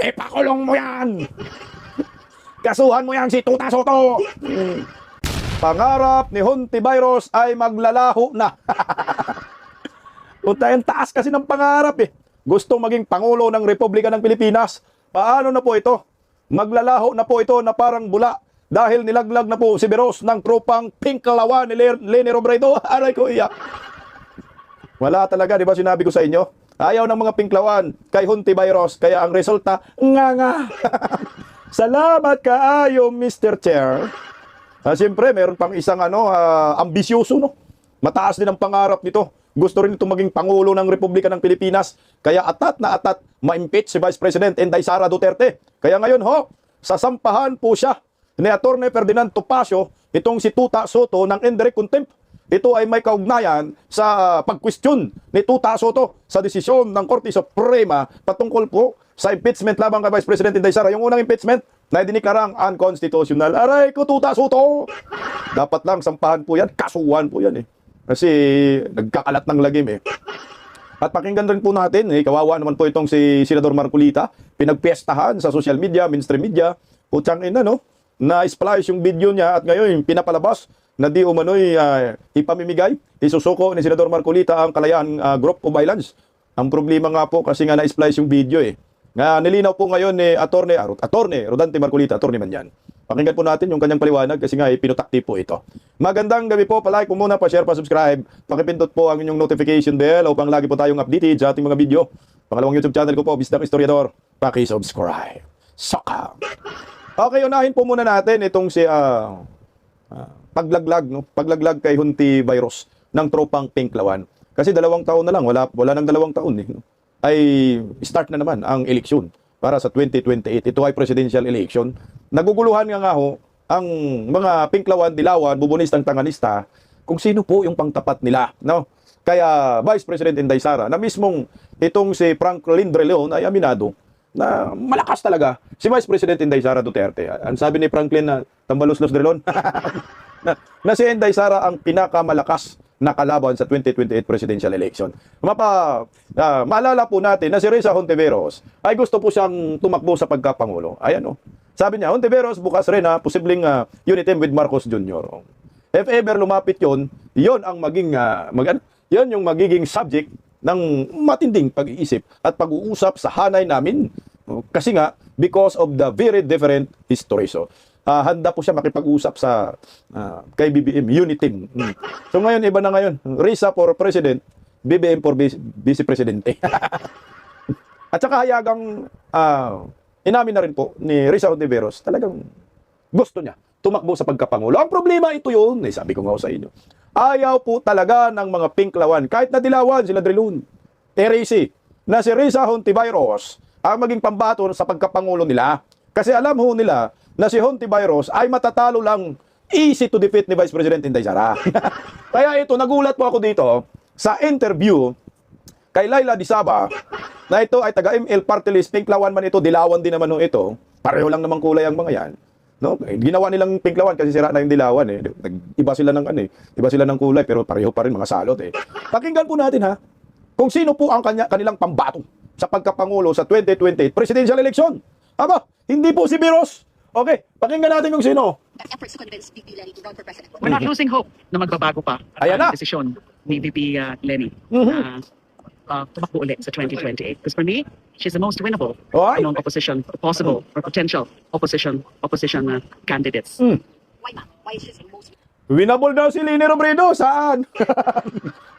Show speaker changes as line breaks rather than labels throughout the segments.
ipakulong mo yan! Kasuhan mo yan si Tuta Soto! Pangarap ni Hontiveros ay maglalaho na. Punta yung taas kasi ng pangarap eh. Gustong maging Pangulo ng Republika ng Pilipinas. Paano na po ito? Maglalaho na po ito na parang bula dahil nilaglag na po si Veros ng tropang Pinklawan ni Leni Robredo. Aray ko iyak. Wala talaga, di ba sinabi ko sa inyo? Ayaw ng mga Pinklawan kay Hontiveros. Kaya ang resulta, nga. Salamat kaayo, Mr. Chair. Siyempre, meron pang isang ambisyoso, no? Mataas din ang pangarap nito. Gusto rin ito maging Pangulo ng Republika ng Pilipinas. Kaya atat na atat ma-impeach si Vice President Inday Sara Duterte. Kaya ngayon sasampahan po siya ni Atty. Ferdinand Topacio itong si Tuta Soto ng indirect contempt. Ito ay may kaugnayan sa pag-question ni Tuta Soto sa desisyon ng Korte Suprema patungkol po sa impeachment labang kay Vice President Inday Sara. Yung unang impeachment na diniklarang unconstitutional. Aray ko, Tuta Soto! Dapat lang sampahan po yan, kasuhan po yan eh. Kasi nagkakalat ng lagim eh. At pakinggan rin po natin, kawawa naman po itong si Senador Marcolita, pinagpiestahan sa social media, mainstream media, putyang ina, no? Na-splice yung video niya at ngayon pinapalabas na di umano'y ipamimigay, isusuko ni Senador Marcolita ang Kalayaan Group of Violence. Ang problema nga po kasi nga na-splice yung video eh. Nilinaw po ngayon ni Attorney Rodante Marcolita, attorney man yan. Pakinggan po natin yung kanyang paliwanag kasi nga pinutakti po ito. Magandang gabi po, palike po muna, pa-share, pa-subscribe. Pakipindot po ang inyong notification bell upang lagi po tayong updated sa ating mga video. Pangalawang YouTube channel ko po, Bisdak Historiador. Paki-subscribe. Saka. Okay, unahin po muna natin itong si paglaglag, no? Paglaglag kay Hontiveros ng tropang Pinklawan. Kasi 2 taon na lang, wala nang 2 taon eh. Ay start na naman ang eleksyon para sa 2028. Ito ay presidential election. Naguguluhan nga ang mga Pinklawan, Dilawan, Bubonistang Tanganista kung sino po yung pangtapat nila, no? Kaya Vice President Inday Sara na mismong itong si Franklin De Leon ay aminado na malakas talaga si Vice President Inday Sara Duterte. Ang sabi ni Franklin na tambalos-los De Leon na si Inday Sara ang pinakamalakas na kalaban sa 2028 presidential election. Maalala po natin na si Risa Hontiveros ay gusto po siyang tumakbo sa pagkapangulo. Ayan o. Sabi niya, Hontiveros bukas rin posibleng unity with Marcos Jr. If ever lumapit yon ang yon yung magiging subject ng matinding pag-iisip at pag-uusap sa hanay namin. Kasi nga, because of the very different history. So, handa po siya makipag-usap sa kay BBM, Unitim. So ngayon, iba na ngayon. Risa for President, BBM for Vice Presidente. At saka hayagang inamin na rin po ni Risa Hontiveros, talagang gusto niya tumakbo sa pagkapangulo. Ang problema ito yun, sabi ko nga sa inyo. Ayaw po talaga ng mga Pinklawan, kahit na Dilawan, sila Drilon, Teresi, na si Risa Hontiveros ang maging pambato sa pagkapangulo nila. Kasi alam ho nila na si Hontiveros ay matatalo lang, easy to defeat ni Vice President Inday Sara. Kaya ito, nagulat po ako dito sa interview kay Laila Disaba na ito ay taga-ML Party List, Pinklawan man ito, Dilawan din naman ito. Pareho lang namang kulay ang mga yan. No? Ginawa nilang Pinklawan kasi sira na yung Dilawan eh. Iba sila ng iba sila ng kulay pero pareho pa rin mga salot eh. Pakinggan po natin kung sino po ang kanilang pambato sa pagkapangulo sa 2028 presidential election. Aba, hindi po si Veros. Okay, pakinggan natin yung sino.
We're not losing hope na magbabago pa ang desisyon ni VP Leni tumakbo ulit sa 2028. Because for me, she's the most winnable among opposition, possible or potential opposition candidates.
Why is she the most
Winnable daw si Leni Robredo. Saan?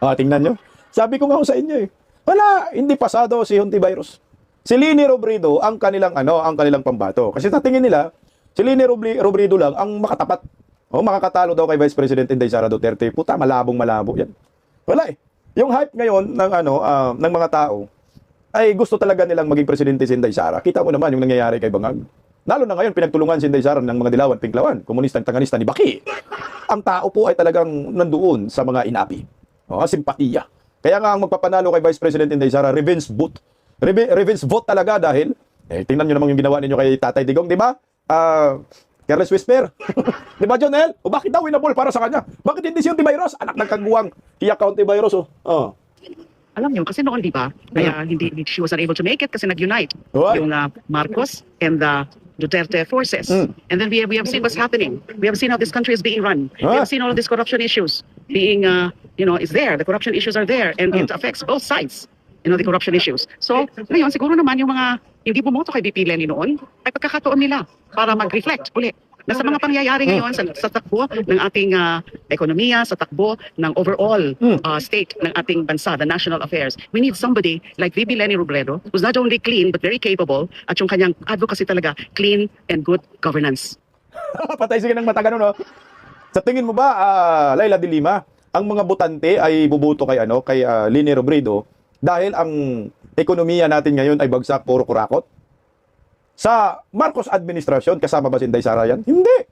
Tingnan nyo. Sabi ko nga sa inyo eh. Wala, hindi pasado si Hontiveros. Si Leni Robredo ang kanilang pambato. Kasi sa tingin nila, si Leni Robredo lang ang makatapat. Makakatalo daw kay Vice President Inday Sara Duterte. Puta, malabong-malabo yan. Wala eh. Yung hype ngayon ng mga tao ay gusto talaga nilang maging presidente si Inday Sara. Kita mo naman yung nangyayari kay Bangag. Lalo na ngayon, pinagtulungan si Inday Sara ng mga Dilawan, Pinklawan, komunistang Tanganista ni Baki. Ang tao po ay talagang nandoon sa mga inapi. Simpatiya. Kaya nga ang magpapanalo kay Vice President Inday Sara, revenge vote. Revenge vote talaga dahil, tingnan nyo naman yung ginawa ninyo kay Tatay Digong, di ba? Careless whisper. Di ba, Jonel? O bakit daw winnable para sa kanya? Bakit hindi si Hontiveros? Anak ng kaguwang Hiya Hontiveros,
Alam niyo, kasi noon, di ba, kaya she was unable to make it kasi nag-unite
Right.
yung Marcos and the Duterte forces. And then we have seen what's happening. We have seen how this country is being run. We have seen all of these corruption issues being, is there. The corruption issues are there and it affects both sides. The corruption issues. So, ngayon, siguro naman yung mga hindi bumoto kay BP Lenny noon, ay pagkakataon nila para mag-reflect uli na sa mga pangyayari ngayon sa takbo ng ating ekonomiya, sa takbo ng overall state ng ating bansa, the national affairs. We need somebody like VP Lenny Robredo, who's not only clean but very capable, at yung kanyang advocacy talaga, clean and good governance.
Patay sige ng mata ganun, no? Sa tingin mo ba, Laila de Lima, ang mga botante ay buboto kay Leni Robredo dahil ang ekonomiya natin ngayon ay bagsak, puro kurakot? Sa Marcos administrasyon, kasama ba si Inday Sara yan? Hindi.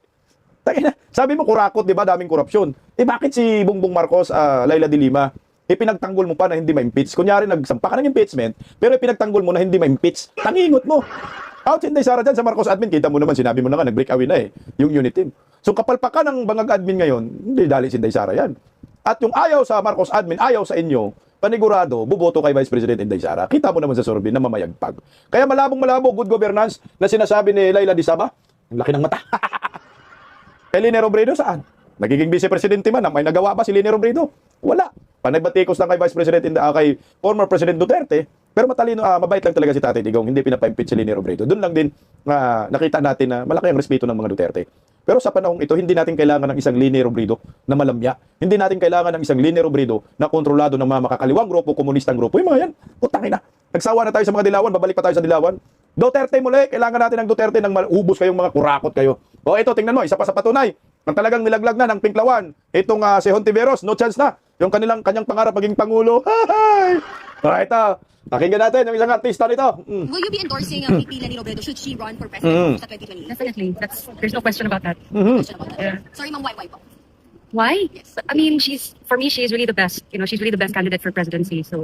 Sabi mo kurakot, di ba? Daming korupsyon. Bakit si Bongbong Marcos, Laila de Lima, pinagtanggol mo pa na hindi ma-impeach? Kunyari, nagsampa ka ng impeachment, pero pinagtanggol mo na hindi ma-impeach. Tangingot mo. Out si Inday Sara dyan sa Marcos admin. Kita mo naman, sinabi mo na nga, nag-break away na yung unit team. So kapalpakan ng bangag admin ngayon, hindi dali si Inday Sara yan. At yung ayaw sa Marcos admin, ayaw sa inyo, panigurado, buboto kay Vice President Inday Sara. Kita mo naman sa survey na mamayagpag. Kaya malabong-malabo, good governance na sinasabi ni Laila de Saba. Ang laki ng mata. Kay Leni Robredo saan? Nagiging Vice Presidente man. May nagawa ba si Leni Robredo? Wala. Panagbatikos lang kay Vice President, kay former President Duterte. Pero matalino, mabait lang talaga si Tatay Digong. Hindi pinapa-impeach si Leni Robredo. Doon lang din nakita natin na malaki ang respeto ng mga Duterte. Pero sa panahong ito, hindi natin kailangan ng isang Leni Robredo na malamya. Hindi natin kailangan ng isang Leni Robredo na kontrolado ng mga makakaliwang grupo, komunistang grupo. Yung mga yan, putangin na. Nagsawa na tayo sa mga dilawan, babalik pa tayo sa dilawan. Duterte muli, kailangan natin ng Duterte ng ubos kayong mga kurakot kayo. O ito, tingnan mo, isa pa sa patunay. Nang talagang nilaglag na ng Pinklawan, itong si Hontiveros, no chance na. Yung kanyang pangarap maging Pangulo. Hay! Alright, pakinggan natin yung isang artista nito.
Will you be endorsing VP Lenny Robredo should she run for president sa 2028?
Definitely. There's no question about that.
Question about that.
Yeah.
Sorry, ma'am, why po?
Why?
Yes.
I mean, for me, she is really the best. She's really the best candidate for presidency. So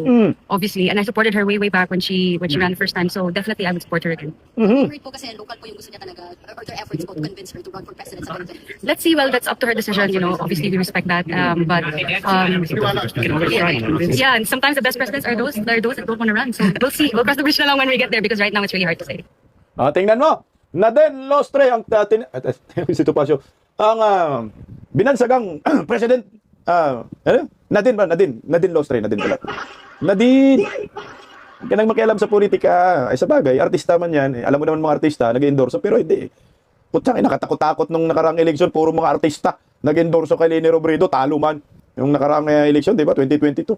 obviously, and I supported her way back when she ran the first time. So definitely, I would support her again.
Heard po kasi local po yung gusto niya talaga, or their efforts po to convince her to run for president sa 2028.
Let's see. Well, that's up to her decision. Obviously, we respect that. But yeah, and sometimes the best presidents are those that don't want to run. So we'll see. We'll cross the bridge na lang when we get there because right now it's really hard to say.
Tingnan mo. Naden Lostre ang si Topacio. Ang binansagang president Nadine Lostre, Nadine pala. Nadine. Ka nang makialam sa politika. Ay sa bagay, artista man yan. Alam mo naman mga artista, nag-endorso pero hindi. Putsang nakatakot-takot nung nakaraang eleksyon, puro mga artista nag-endorso kay Leni Robredo, talo man. Yung nakaraang eleksyon, di ba, 2022.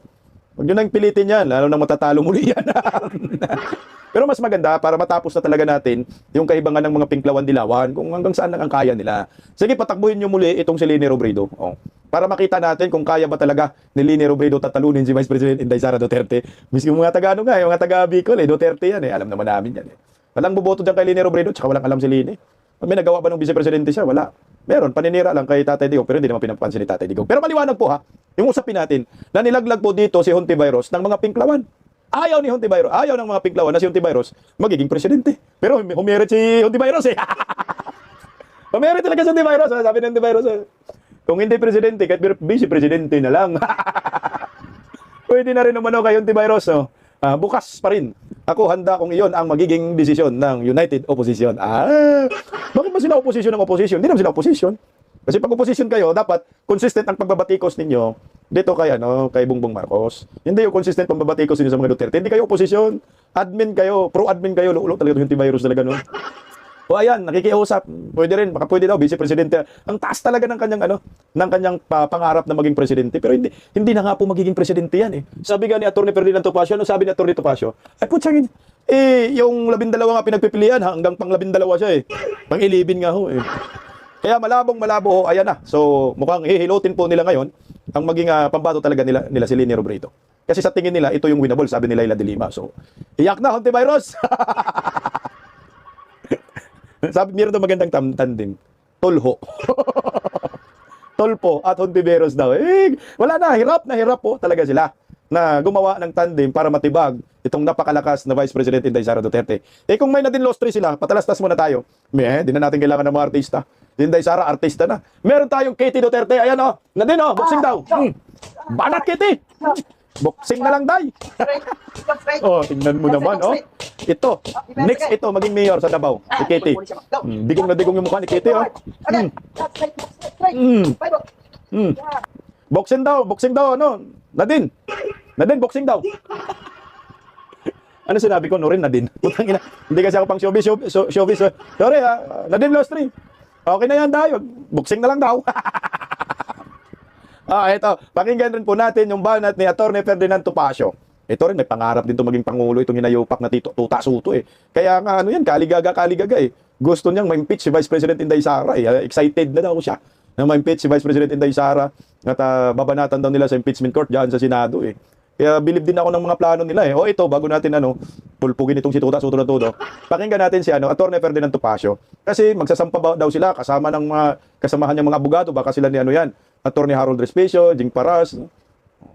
Huwag nyo nang pilitin yan, lalo nang matatalo muli yan. Pero mas maganda para matapos na talaga natin yung kaibangan ng mga Pinklawan-Dilawan kung hanggang saan lang ang kaya nila. Sige, patakbuhin nyo muli itong si Leni Robredo. Para makita natin kung kaya ba talaga ni Leni Robredo tatalunin si Vice President Inday Sara Duterte. Miski yung mga taga yung mga taga Bicol, Duterte yan. Alam naman namin yan. Walang boboto dyan kay Leni Robredo, tsaka walang alam si Leni. May nagawa ba ng Vice Presidente siya? Wala. Meron, paninira lang kay Tatay Digong, pero hindi naman pinapansin ni Tatay Digong. Pero maliwanag po yung usapin natin na nilaglag po dito si Hontiveros ng mga Pinklawan. Ayaw ni Hontiveros, ayaw ng mga Pinklawan na si Hontiveros magiging presidente. Pero humirit si Hontiveros Humirit talaga si Hontiveros. Sabi ng Hontiveros, kung hindi presidente, kahit vice presidente na lang. Pwede na rin naman kay Hontiveros. Bukas pa rin. Ako handa kung iyon ang magiging desisyon ng United Opposition. Bakit ba sila opposition ng opposition? Hindi naman sila opposition. Kasi pag opposition kayo, dapat consistent ang pagbabatikos ninyo dito kay Bongbong Marcos. Hindi yung consistent pagbabatikos ninyo sa mga Duterte. Hindi kayo opposition. Admin kayo, pro-admin kayo. Lulo talaga yung Hontiveros talaga, no? O ayan, nakikiusap. Pwede rin, baka pwede daw, vice presidente. Ang taas talaga ng kanyang pangarap na maging presidente. Pero hindi na nga po magiging presidente yan. Sabi nga ni Atty. Ferdinand Topacio, sabi ni Atty. Topacio, putsangin, yung 12 nga pinagpipilian, hanggang pang 12 siya Pang 11 nga ho Kaya malabo ayan na. So mukhang hihilutin po nila ngayon ang maging pambato talaga nila si Leni Robredo. Kasi sa tingin nila, ito yung winnable, sabi ni Laila de Lima. So, iyak na, Hontiveros! Sabi, meron daw magandang tandem. Tolho. Tolpo at Hontiveros daw. Wala na, hirap po talaga sila na gumawa ng tandem para matibag itong napakalakas na Vice President Inday Sara Duterte. Kung may Nadine Lostre sila, patalastas muna tayo. Di na natin kailangan ng mga artista. Inday Sara, artista na. Meron tayong Katie Duterte. Ayan Nadine, boxing daw. Banat, Katie! Boxing na lang, day. Oh, tingnan mo naman, oh. Ito, next ito, maging mayor sa Davao, ni Kitty. Digong na digong yung mukha ni Kitty, oh. Boxing daw, ano? Nadine, boxing daw. Ano sinabi ko, Norin, Nadine? Putang ina, hindi kasi ako pang showbiz. Sorry, Nadine Lostri. Okay na yan, dayo. Boxing na lang daw. Ito, pakinggan rin po natin yung banat ni Atty. Ferdinand Topacio. Ito rin, may pangarap din to maging pangulo, itong hinayupak na Tuta Soto eh. Kaya nga, ano yan, kaligaga eh. Gusto niyang ma-impeach si Vice President Inday Sara eh. Excited na daw siya na ma-impeach si Vice President Inday Sara at babanatan daw nila sa impeachment court dyan sa Senado eh. Kaya bilib din ako ng mga plano nila eh. O ito, bago natin pulpugin itong si Tuta Soto na todo, pakinggan natin si Atty. Ferdinand Topacio. Kasi magsasampa daw sila kasama ng mga kasamahan niyang mga abogado, baka sila ni Atty. Harold Respicio, Jing Paras,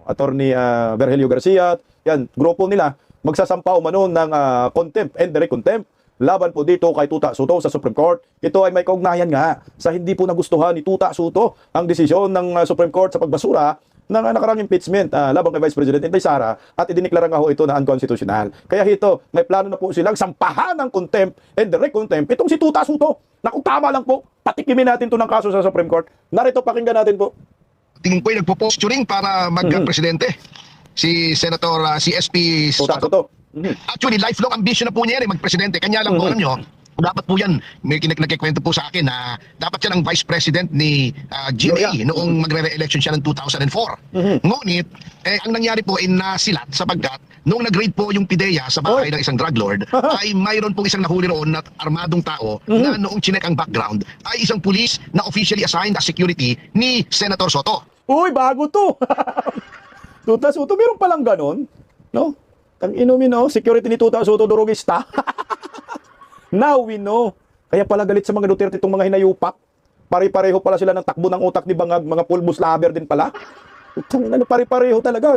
Atty. Virgilio Garcia, yan, grupo nila, magsasampa umano ng contempt and direct contempt laban po dito kay Tuta Soto sa Supreme Court. Ito ay may kaugnayan nga sa hindi po nagustuhan ni Tuta Soto ang desisyon ng Supreme Court sa pagbasura ng nakarang impeachment laban kay Vice President Inday Sara at idiniklara nga ho ito na unconstitutional. Kaya ito, may plano na po silang sampahan ng contempt and direct contempt itong si Tuta Soto. Naku, tama lang po. Patikimin natin to ng kaso sa Supreme Court. Narito, pakinggan natin po.
Tingin ko ay nagpo-posturing para magka-presidente. Si Senator CSP
Tuta Soto.
Actually, lifelong ambition na po niya yan magpresidente. Kanya lang po, alam nyo, dapat po yan, may nagkikwento po sa akin na dapat yan ang vice president ni GA noong magre-re-election siya ng 2004. Ngunit, ang nangyari po ay nasilat sapagkat noong nag-raid po yung PIDEA sa bahay ng isang drug lord, ay mayroon pong isang nahuli roon na armadong tao na noong chinek ang background ay isang police na officially assigned as security ni Senator Soto.
Uy, bago to! Tuta Soto, meron palang ganon? No? Ang inumin, security ni Tuta Soto, durugista. Now we know. Kaya pala galit sa mga Duterte itong mga hinayupak. Pare-pareho pala sila ng takbo ng utak ni Bangag, mga pulbos laber din pala. Pare-pareho talaga.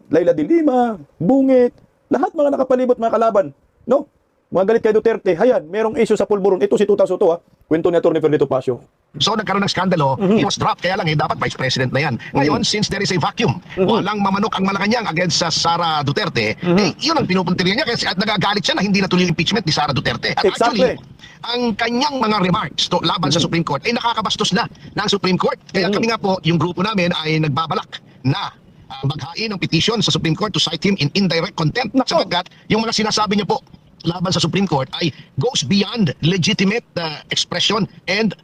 Laila de Lima, Bungit, lahat mga nakapalibot mga kalaban. No? Mga galit kay Duterte. Hayan, merong issue sa pulburon. Ito si Tuta Soto, Kwento ni Atty. Ferdinand Topacio.
So nagkaroon ng skandalo, he was dropped, kaya lang dapat vice president na yan. Ngayon, since there is a vacuum, walang mamanok ang Malacanang against sa Sara Duterte, yun ang pinupuntirya niya kasi at nagagalit siya na hindi natuloy yung impeachment ni Sara Duterte. At actually, ang kanyang mga remarks laban sa Supreme Court ay nakakabastos na ng Supreme Court. Kaya kami nga po, yung grupo namin ay nagbabalak na maghain ng petition sa Supreme Court to cite him in indirect contempt. Sapagkat yung mga sinasabi niya po laban sa Supreme Court ay goes beyond legitimate expression and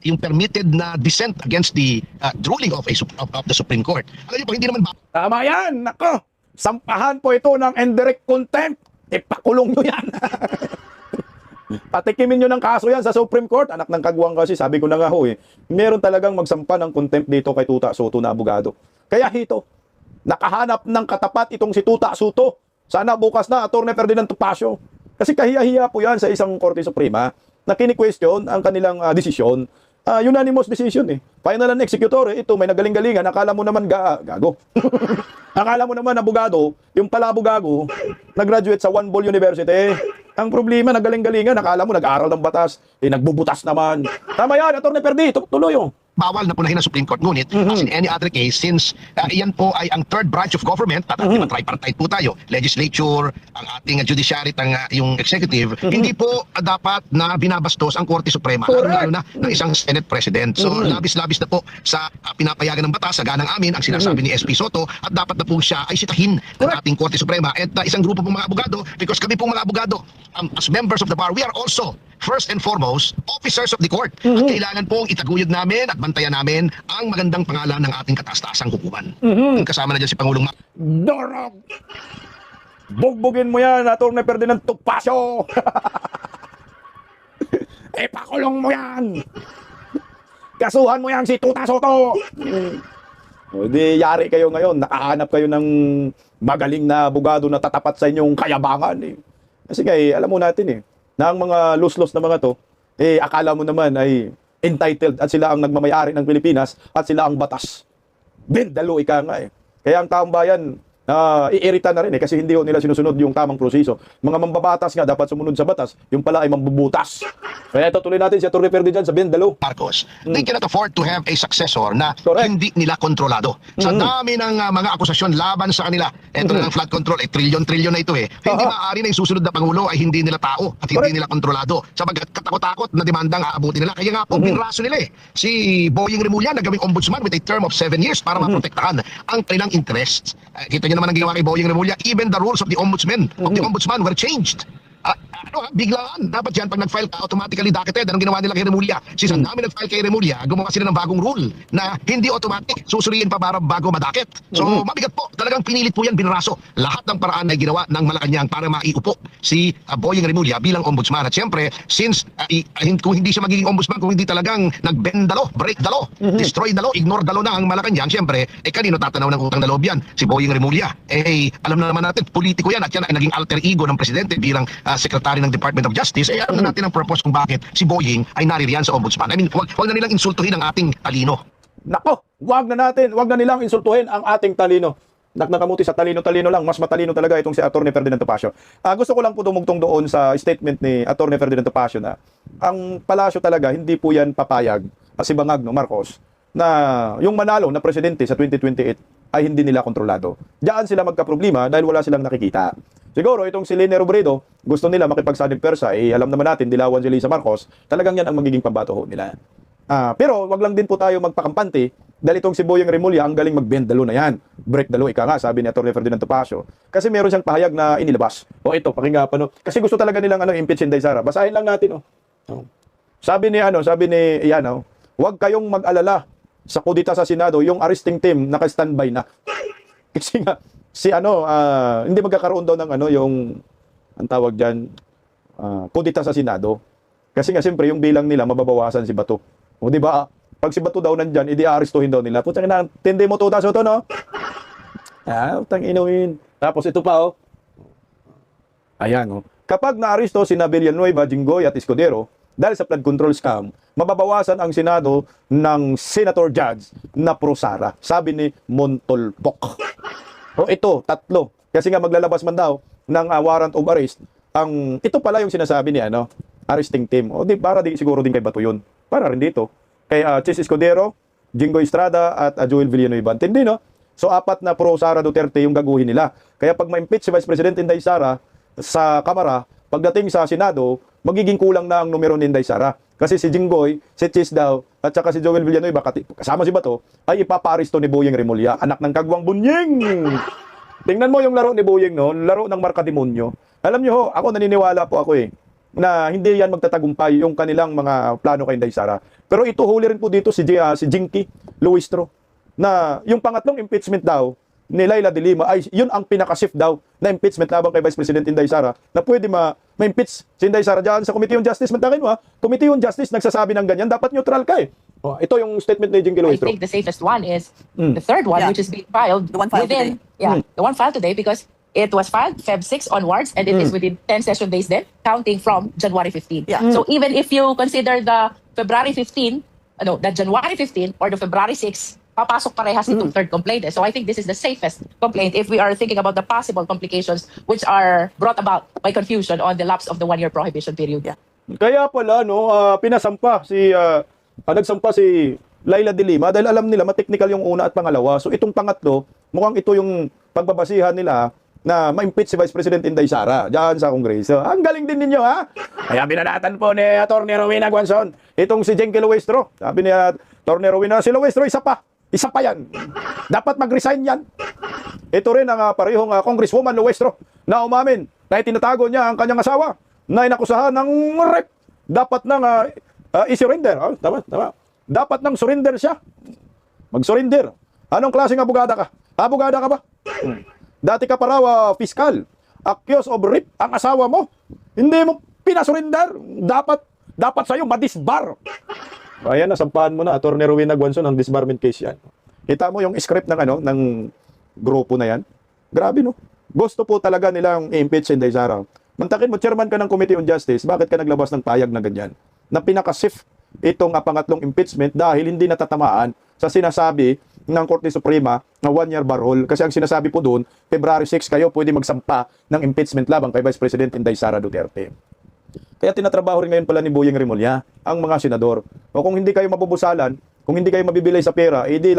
yung permitted na dissent against the ruling of the Supreme Court. Alam niyo po, hindi naman
Tama yan! Nako! Sampahan po ito ng indirect contempt. Ipakulong nyo yan! Patikimin nyo ng kaso yan sa Supreme Court. Anak ng kagwang kasi, sabi ko na nga meron talagang magsampa ng contempt dito kay Tuta Soto na abogado. Kaya hito, nakahanap ng katapat itong si Tuta Soto. Sana bukas na, Atty. Ferdinand Topacio. Kasi kahiya-hiya po yan sa isang Korte Suprema na kini-question ang kanilang desisyon. Unanimous decision Final and executor ito may nagaling-galingan. Akala mo naman gago. Akala mo naman abogado, yung pala abogado, nag-graduate sa One Ball University. Ang problema, nagaling-galingan. Akala mo nag-aral ng batas, nagbubutas naman. Tama yan, Atty. Ferdi, tuloy
bawal na punahin ng Supreme Court. Ngunit, as in any other case, since iyan po ay ang third branch of government, at tripartite po tayo, legislature, ang ating judiciary, yung executive, hindi po dapat na binabastos ang Korte Suprema, lalo na ng isang Senate President. So, labis-labis na po sa pinapayagan ng batas, sa ganang amin, ang sinasabi ni SP Soto, at dapat na po siya ay sitahin ng ating Korte Suprema. At isang grupo pong mga abogado, because kami pong mga abogado, as members of the bar, we are also first and foremost, officers of the court. At kailangan pong itaguyod namin at bantayan namin ang magandang pangalan ng ating kataas-taasang hukuman. Kasama na dyan si Pangulong
Dorog! Bugbugin mo yan, Atty. Ferdinand Topacio! Ipakulong mo yan! Kasuhan mo yan si Tuta Soto! Di yari kayo ngayon, nakahanap kayo ng magaling na abogado na tatapat sa inyong kayabangan. Kasi alam mo natin na ang mga lus-lus na mga to, akala mo naman ay entitled at sila ang nagmamayari ng Pilipinas at sila ang batas. Bendalo ika nga Kaya ang taong bayan, iirita na rin kasi hindi ho nila sinusunod yung tamang proseso. Mga mambabatas nga dapat sumunod sa batas, yung pala ay mambubutas. Kaya ito tuloy natin si Atty. Ferdinand sa Bendalo.
Marcos, they cannot afford to have a successor na
Correct.
hindi nila kontrolado. Sa dami ng mga akusasyon laban sa kanila, eto na ng flood control, trillion-trillion na ito Hindi maaari na yung susunod na Pangulo ay hindi nila tao at
Correct.
hindi nila kontrolado. Sabagat katakot-takot na demandang aabutin nila. Kaya nga po, binraso nila Si Boying Remulla na gawing ombudsman with a term of 7 years para maprotektahan ang kanilang interests. Kita niyo naman ang ginawa kay Boying Remulla. Even the rules of the ombudsman were changed. Biglaan. Dapat yan, pag nag-file ka, automatically docketed. Anong ginawa nila kay Remulla? Since ang dami nag-file kay Remulla, gumawa sila ng bagong rule na hindi automatic. Susuriin pa para bago madocket. So, mabigat po. Talagang pinilit po yan, binraso. Lahat ng paraan ay ginawa ng Malacanang para maiupo si Boying Remulla bilang ombudsman. At syempre, since kung hindi siya magiging ombudsman, kung hindi talagang nag-bend the law, break the law, destroy the law, ignore the law na ang Malacanang, syempre, kanino tatanaw ng utang na loob yan? Si Boying Remulla. Alam na naman natin, politiko yan at yan ay naging alter ego ng presidente bilang Secretary ng Department of Justice. Alam na natin ang purpose kung bakit si Boying ay naririyan sa ombudsman. I mean, wag na nilang insultuhin ang ating talino.
Nako, wag na nilang insultuhin ang ating talino. Nakamuti sa talino-talino lang, mas matalino talaga itong si Atty. Ferdinand Topacio. Gusto ko lang po dumugtong doon sa statement ni Atty. Ferdinand Topacio na ang palasyo talaga hindi po yan papayag, si Bangag, no, Marcos, na yung manalo na presidente sa 2028 ay hindi nila kontrolado. Diyan sila magkaproblema dahil wala silang nakikita. Siguro itong si Lene Robredo, gusto nila makipagsanib persa, alam naman natin, dilawan si Lisa Marcos, talagang yan ang magiging pambato ho nila. Pero wag lang din po tayo magpakampante dahil itong si Boying Remulla ang galing mag-bend-dalo na yan. Break the law, ika nga, sabi ni Atty. Ferdinand Topacio. Kasi meron siyang pahayag na inilabas. Ito, pakinggan pa, no? Kasi gusto talaga nilang impeach Inday Sara. Basahin lang natin, Sabi ni wag kayong mag-alala sa kudita sa Senado, yung arresting team naka-standby na. Kasi nga, hindi magkakaroon daw ng yung ang tawag diyan kudita sa Senado. Kasi nga siyempre yung bilang nila mababawasan si Bato. O di ba? Pag si Bato daw nandiyan, i-arestuhin daw nila. Putang ina, tindi mo tutas ito, no? Utang inuin. Tapos ito pa, Ayan, Kapag naaresto si Villanueva, Jinggoy at Escudero dahil sa flood control scam, mababawasan ang Senado ng Senator Judge na pro Sara. Sabi ni Montolpok. Ito, tatlo. Kasi nga maglalabas man daw ng warrant of arrest. Ito pala yung sinasabi ni arresting team. Para siguro din kay Bato yun. Para rin dito. Kay Chis Escudero, Jinggoy Estrada at Joel Villanueva. Tindi, no? So, 4 na pro Sara Duterte yung gaguhin nila. Kaya pag ma-impeach si Vice President Inday Sara sa Kamara, pagdating sa Senado, magiging kulang na ang numero ni Inday Sara. Kasi si Jinggoy, si Chis daw, at saka si Joel Villanueva, kasama si Bato, ay ipapaaresto ni Boying Remulla, anak ng Kagwang Bunying. Tingnan mo yung laro ni Boying, no? Laro ng Markademonyo. Alam nyo, ako naniniwala po ako na hindi yan magtatagumpay yung kanilang mga plano kay Inday Sara. Pero ito huli rin po dito si Jinky Luistro, na yung pangatlong impeachment daw ni Laila de Lima ay yun ang pinaka-shift daw na impeachment laban kay Vice President Inday Sara na pwede ma-impeach si Inday Sara dyan sa Committee on Justice. Mantakin mo Committee on Justice nagsasabi ng ganyan, dapat neutral ka ito yung statement ni Jinky
I
Luistro.
think the safest one is the third one, which is being filed
The one filed
within,
today.
the one filed today because it was filed Feb 6 onwards and it is within 10 session days then, counting from January 15.
Yeah.
So even if you consider the February 15, the January 15 or the February 6, papasok parehas itong third complaint. So I think this is the safest complaint if we are thinking about the possible complications which are brought about by confusion on the lapse of the 1-year prohibition period.
Yeah.
Kaya pala pinasampa nagsampa si Laila de Lima dahil alam nila ma-technical yung una at pangalawa. So itong pangatlo, mukhang ito yung pagbabasihan nila na ma-impeach si Vice President Inday Sara diyan sa Kongreso. Ang galing din ninyo, Kaya binanatan po ni Atty. Rowena Guanzon itong si Jinky Luistro. Sabi ni Atty. Rowena, si Luistro isa pa yan. Dapat mag-resign yan. Ito rin ang parehong Congresswoman Luistro na umamin na itinatago niya ang kanyang asawa na inakusahan ng rape. Dapat nang i-surrender. Tama. Dapat nang surrender siya. Mag-surrender. Anong klaseng abogada ka? Abogada ka ba? Dati ka pa raw fiscal. Accused of rape ang asawa mo. Hindi mo pinasurrender. Dapat sa'yo madisbar. Ayan, nasampahan mo na, Atty. Rowena Guanzon, ang disbarment case yan. Kita mo yung script ng grupo na yan? Grabe, no? Gusto po talaga nilang i-impeach si Inday Sara. Mantakin mo, chairman ka ng Committee on Justice, bakit ka naglabas ng payag na ganyan? Na pinaka-shift itong pangatlong impeachment dahil hindi natatamaan sa sinasabi ng Korte Suprema na 1-year bar hold. Kasi ang sinasabi po doon, February 6 kayo pwede magsampa ng impeachment laban kay Vice President Inday Sara Duterte. Kaya tinatrabaho rin ngayon pala ni Boyeng Rimulya ang mga senador. O kung hindi kayo mabubusalan, kung hindi kayo mabibilay sa pera, edi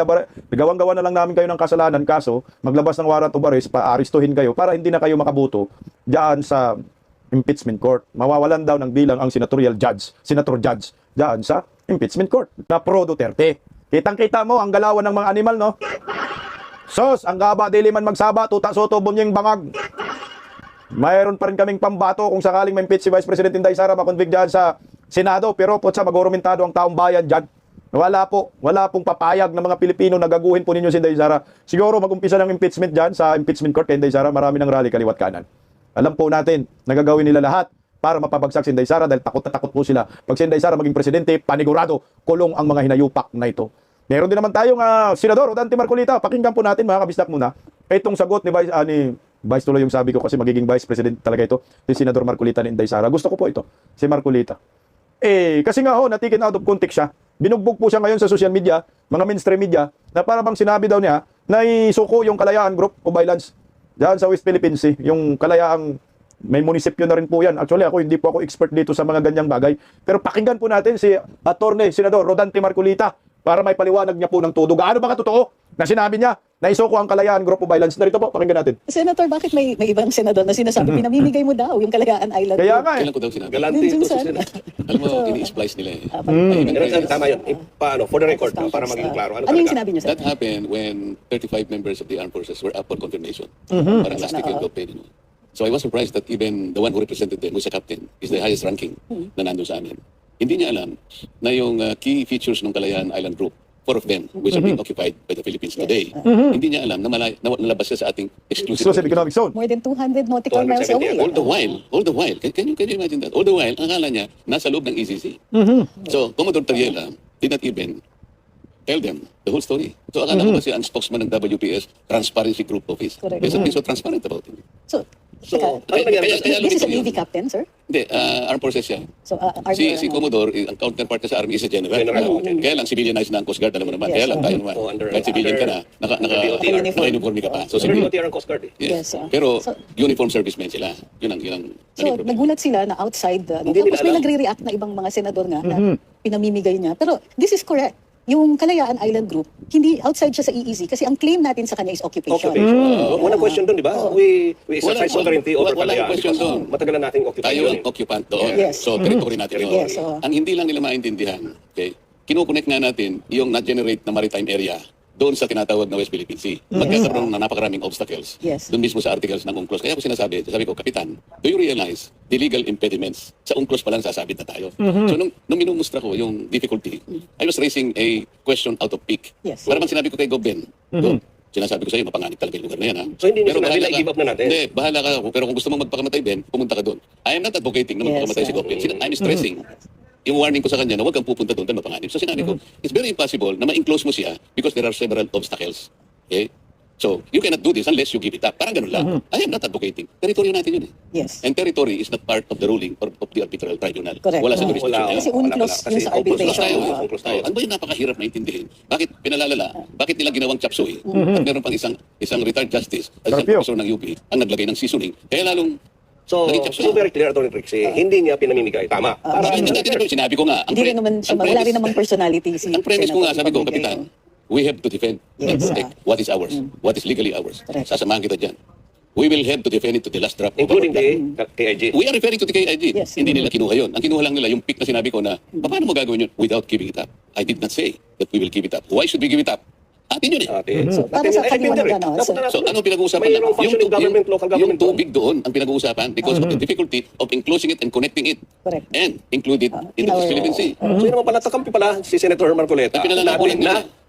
gawang-gawa na lang namin kayo ng kasalanan, kaso maglabas ng warrant of arrest, pa-aristuhin kayo para hindi na kayo makabuto diyan sa impeachment court. Mawawalan daw ng bilang ang senator judge diyan sa impeachment court na pro Duterte. Kitang-kita mo ang galawan ng mga animal, no? Sos, ang gaba dili man magsaba, tuta soto bunyeng bangag. Mayroon pa rin kaming pambato kung sakaling ma-impeach si Vice President Inday Sara, makonvict dyan sa Senado, pero po sa mag-argumentado ang taong bayan dyan. Wala pong papayag ng mga Pilipino na gaguhin po ninyo si Inday Sara. Siguro mag-umpisa ng impeachment dyan sa impeachment court kay Inday Sara, marami ng rally kaliwat kanan. Alam po natin, nagagawin nila lahat para mapabagsak si Inday Sara dahil takot na takot po sila. Pag si Inday Sara maging presidente, panigurado, kulong ang mga hinayupak na ito. Meron din naman tayong Senador Rodante Marcolita. Pakinggan po natin mga kabistak muna. Itong sagot ni Vice tuloy yung sabi ko kasi magiging Vice President talaga ito, si Senador Marcolita ni Inday Sara. Gusto ko po ito, si Marcolita. Kasi nga natiken out of context siya. Binugbog po siya ngayon sa social media, mga mainstream media, na para bang sinabi daw niya na isuko yung Kalayaan Group of Violence diyan sa West Philippines Sea. Yung Kalayaang may munisipyo na rin po yan. Actually hindi po ako expert dito sa mga ganyang bagay. Pero pakinggan po natin si Attorney Senador Rodante Marcolita para may paliwanag niya po ng todo. Gaano ba katotoo na sinabi niya na isuko ang Kalayaan Group of Violence? Narito po, pakinggan natin.
Senator, bakit may ibang senador na sinasabi, pinamimigay mo daw yung Kalayaan Island?
Kaya
Group?
nga
Kailan ko daw sinabi?
Galante
Yun
ito sa
sana.
Senate.
Alam mo, ini-splice nila eh.
Pero tama yun. Paano? For the record, para maging klaro.
Ano yung sinabi niyo, sir?
That happened when 35 members of the armed forces were up for confirmation. Parang last weekend of Pedro. So I was surprised that even the one who represented them, who's a captain, is the highest ranking na nandun sa amin. Hindi niya alam na yung key features ng Kalayaan Island Group, 4 of them, which are being occupied by the Philippines today, hindi niya alam na nalabas siya sa ating exclusive
Economic Zone.
More than 200 nautical miles
270
away.
All the while, can you imagine that? All the while, ang akala niya, nasa loob ng ECC. So, Commodore Tariela did not even tell them the whole story. So, akala ko kasi ang spokesman ng WPS, Transparency Group Office.
Correct.
There's something so transparent about it.
So,
So,
teka,
ano nangyari?
this is a
lumitaw
Navy
yun.
captain, sir?
Hindi, armed forces siya.
So,
Si Commodore, ang counterpart niya sa Army is a general. Kaya lang, civilianized na ang Coast Guard, alam mo naman.
Yes,
Kaya lang, tayo naman. Kahit civilian ka na, naka-uniform ka pa. So,
Under
civilian.
UTR ang Coast Guard eh.
Yes,
Pero,
so-
uniform servicemen sila. Yun ang
So,
naging problema.
nagulat sila na outside,
Hindi
tapos
nila
may
alam.
nagre-react na ibang mga senador nga na pinamimigay niya. Pero this is correct. Yung Kalayaan Island Group, hindi outside siya sa EEZ kasi ang claim natin sa kanya is occupation.
Occupation. Walang question doon, di ba? We exercise
Wala-
sovereignty over
walang
Kalayaan.
question
because
doon.
Matagal na nating occupy
Tayo
yun
ang
eh.
occupant doon.
Yes.
So, territory natin yun.
Yes, oo.
Ang hindi lang nila maintindihan, okay, kinoconnect nga natin yung na-generate na maritime area doon sa tinatawag na West Philippine Sea. Magkakaroon na napakaraming obstacles.
Yes.
Doon mismo sa articles ng UNCLOS. Kaya ako sabi ko, Kapitan, do you realize the legal impediments? Sa UNCLOS pa lang sasabit na tayo. So, nung minumustra ko yung difficulty, I was raising a question out of pique.
Yes.
Para bang sinabi ko kay Goben, sinasabi ko sa iyo, mapanganib talaga yung lugar na yan. Ha?
So, hindi niyo sinabi
bahala
na
ka.
i-give up na natin?
Hindi, bahala ka. Pero kung gusto mong magpakamatay, Ben, pumunta ka doon. I am not advocating na magpakamatay si Goben. I'm stressing. Yung warning ko sa kanya na huwag kang pupunta doon dahil mapanganib. So sinabi ko, it's very impossible na ma-enclose mo siya because there are several obstacles. Okay? So, you cannot do this unless you give it up. Parang ganun lang. I am not advocating. Territory natin yun eh.
Yes.
And territory is not part of the ruling or of the arbitral tribunal.
Correct.
Wala sa
Oo.
jurisdiction
Wala.
niya.
Kasi UNCLOS
Kasi
yun sa
UNCLOS
arbitration.
tayo.
Oo.
UNCLOS
Ano ba yung napakahirap na intindihin? Bakit pinalalala? Bakit nila ginawang chapsuy? At meron pang isang retired justice at isang
Curfew.
professor ng UP ang naglagay ng seasoning. Kaya lalong
So,
naging chapsuy.
very clear, Atty. Trixie, hindi niya pinamimigay. Tama.
Sinabi ko nga.
Hindi rin naman siya, wala rin namang personality si
Ang premise ko nga,
Senator
sabi ko,
Pamigay.
Kapitan, we have to defend and
Yes.
protect what is ours, what is legally ours.
Correct.
Sasamahan kita dyan. We will have to defend it to the last drop. of
Including
our blood.
the KIG.
We are referring to the KIG.
Yes.
Hindi nila kinuha yun. Ang kinuha lang nila, yung pick na sinabi ko na, paano mo gagawin yun without giving it up? I did not say that we will give it up. Why should we give it up? Atin yun eh.
So, para sa kaliwanagan, no?
So ano pinag-uusapan
Mayroong functioning government, local
yung
government doon.
tubig doon ang pinag-uusapan because of the difficulty of enclosing it and connecting it.
Correct.
And included in the
in our-
Philippine Sea.
So yun naman pala, takampi pala si Senator Marcoleta
Ang pinalalakulan
natin na
nila.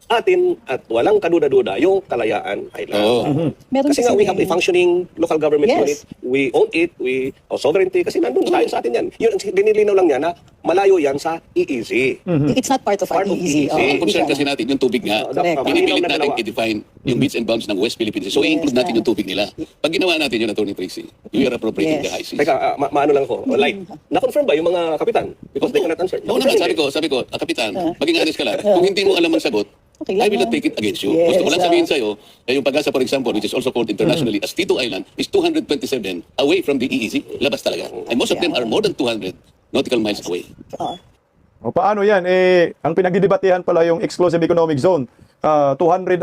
atin at walang kaduda-duda yung Kalayaan Island.
Oo.
Meron
Kasi nga, we have a
may-
functioning local government
Yes.
unit. We own it. Our sovereignty. Kasi nandun tayo sa atin yan. Yun, dinilinaw lang niya na malayo yan sa EEZ.
It's not part of our
Part of
EEZ.
EEZ.
Oo,
Ang concern
hindi
kasi
siya.
natin, yung tubig nga,
Correct.
pinipilit
Malinaw na
natin
dalawa.
i-define yung beach and bounds ng West Philippines. So,
Yes,
i-include natin
ah.
yung tubig nila. Pag ginawa natin yun, Atty. Tracy, we are appropriating
Yes.
the high seas.
Teka, maano lang ko. Like, na-confirm ba yung mga kapitan? Because they cannot answer.
Oo naman, sabi ko, Kapitan, maging honest ka lang. Kung hindi mo alam ang sagot,
Okay
I
lang
will not
yan.
take it against you.
Yes,
Gusto ko lang sabihin sa'yo, yung Pag-asa, for example, which is also called internationally as Tito Island, is 227 away from the EEZ. Labas talaga. And most of them are more than 200 nautical miles away.
Oo.
O paano yan? Ang pinagdidebatehan pala yung exclusive economic zone, 200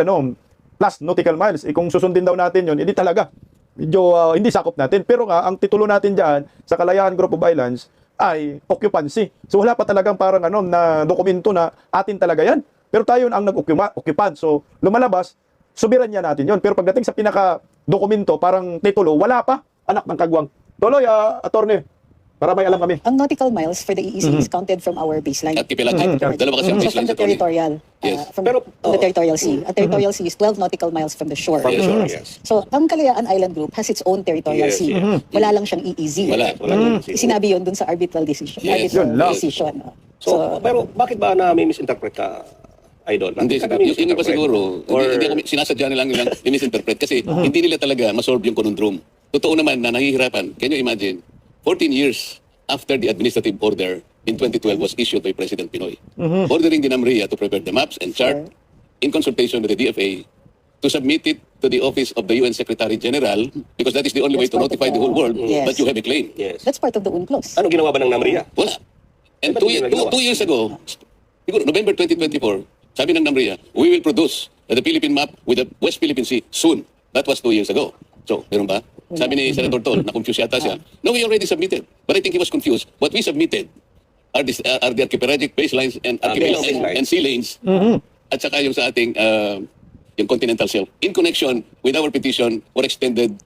plus nautical miles. Kung susundin daw natin yun, hindi talaga. Medyo hindi sakop natin. Pero nga, ang titulo natin dyan sa Kalayaan Group of Islands ay occupancy. So wala pa talagang parang na dokumento na atin talaga yan. Pero tayo ang nag-occupant. So lumalabas, soberanya natin yon. Pero pagdating sa pinaka-dokumento, parang titulo, wala pa. Anak ng kagwang. Tuloy, attorney. Para may alam kami.
Ang nautical miles for the EEZ is counted from our baseline.
Archipelago. Dalawa kasi ang
So from
baseline
the
sa Tony.
territorial,
Yes.
from
Pero-
the territorial sea. Ang territorial sea is 12 nautical miles from the shore.
From the shore, yes.
So, ang Kalayaan Island Group has its own territorial
Yes,
sea.
yes.
Wala lang siyang EEZ.
Wala.
Sinabi yun dun sa arbitral decision.
Yes,
arbitral
yun lang.
decision.
So, pero bakit ba na may misinterpret ka, Idol?
Hindi,
Bakit ka
yung iba
misinterpret?
siguro,
Or,
hindi ako, sinasadya nilang i-misinterpret kasi hindi nila talaga masolve yung conundrum. Totoo naman na nahihirapan. Can you imagine? 14 years after the administrative order in 2012 was issued by President Pinoy, ordering the NAMRIA to prepare the maps and chart in consultation with the DFA to submit it to the office of the UN Secretary General because that is the only way to
That's part of
notify the whole world
Yes.
that you have a claim.
yes.
That's part of the UNCLOS.
Ano ginawa ba ng NAMRIA?
Wala. And
Ba't
two,
hindi nagawa?
2 years ago, siguro November 2024, sabi ng NAMRIA, we will produce the Philippine map with the West Philippine Sea soon. That was 2 years ago. So, meron ba? Sabi ni Senator Tol, na-confuse yata siya. No, we already submitted. But I think he was confused. What we submitted are the archipelagic baselines and archipelagic
baselines.
and sea lanes. At saka yung sa ating yung continental shelf in connection with our petition for extended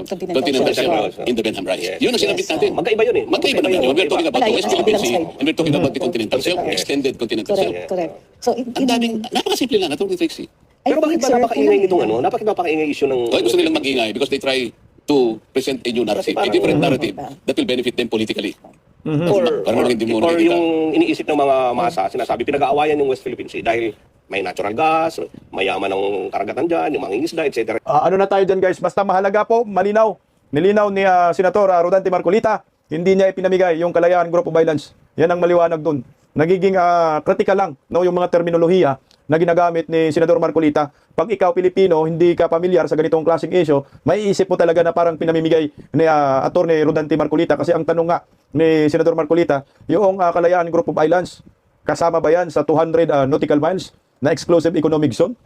continental shelf
shelf.
in the Benham Rise.
Yes.
Yun ang sinabit
Yes.
natin.
Magkaiba yun eh.
Magkaiba naman yun. We're talking about the
Malayo
West
sa
Philippine
kabilang
Sea
side.
and we're talking about the continental shelf,
Yes.
extended continental shelf.
Correct, correct. So,
Ang daming, napakasimple lang, Atty. Trixie.
Pero bakit ba napakaingay nitong ano? Bakit napakaingay issue ng...
Kaya gusto nilang mag-ingay because they try to present a new narrative, a different narrative that will benefit them politically.
Or,
Parang hindi mo
or
nakikita.
yung iniisip ng mga masa, sinasabi, pinag-aawayan yung West Philippine Sea dahil may natural gas, mayaman ng karagatan dyan, yung mga isda, etc.
Ano na tayo dyan guys, basta mahalaga po, malinaw. Nilinaw ni Senator Rodante Marcolita, hindi niya ipinamigay yung Kalayaan Group of Islands. Yan ang maliwanag dun. Nagiging critical lang yung mga terminolohiya na ginagamit ni Senador Marcolita. Pag ikaw Pilipino, hindi ka pamilyar sa ganitong klaseng issue, maiisip mo talaga na parang pinamimigay ni Atty. Rodante Marcolita. Kasi ang tanong nga ni Senador Marcolita, yung Kalayaan Group of Islands, kasama ba yan sa 200 nautical miles na exclusive economic zone?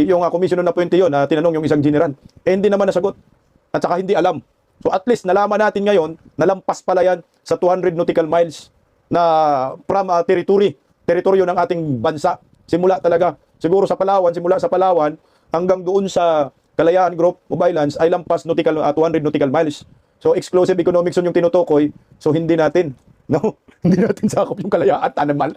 Yung commissioner na appointee yun, tinanong yung isang general. hindi naman nasagot. At saka hindi alam. So at least nalaman natin ngayon, nalampas pala yan sa 200 nautical miles na from teritoryo ng ating bansa. Simula talaga, siguro sa Palawan, simula sa Palawan, hanggang doon sa Kalayaan Group of Islands ay lampas 200 nautical miles. So exclusive economic zone yung tinutukoy, so hindi natin. No, hindi natin sakop yung Kalayaan, tanamal.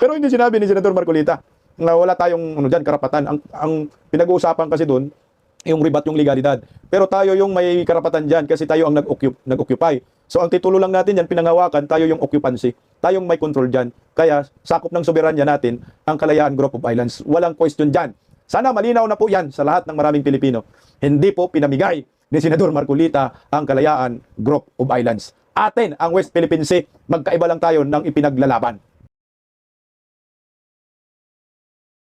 Pero hindi sinabi ni Senator Marcolita na wala tayong diyan karapatan. Ang pinag-uusapan kasi doon yung ribat yung legalidad. Pero tayo yung may karapatan diyan kasi tayo ang nag-occupy. So ang titulo lang natin diyan pinangawakan, tayo yung occupancy. Tayong may control diyan. Kaya sakop ng soberanya natin ang Kalayaan Group of Islands. Walang question diyan. Sana malinaw na po yan sa lahat ng maraming Pilipino. Hindi po pinamigay ni Senador Marcolita ang Kalayaan Group of Islands. Atin ang West Philippine Sea, magkaiba lang tayo ng ipinaglalaban.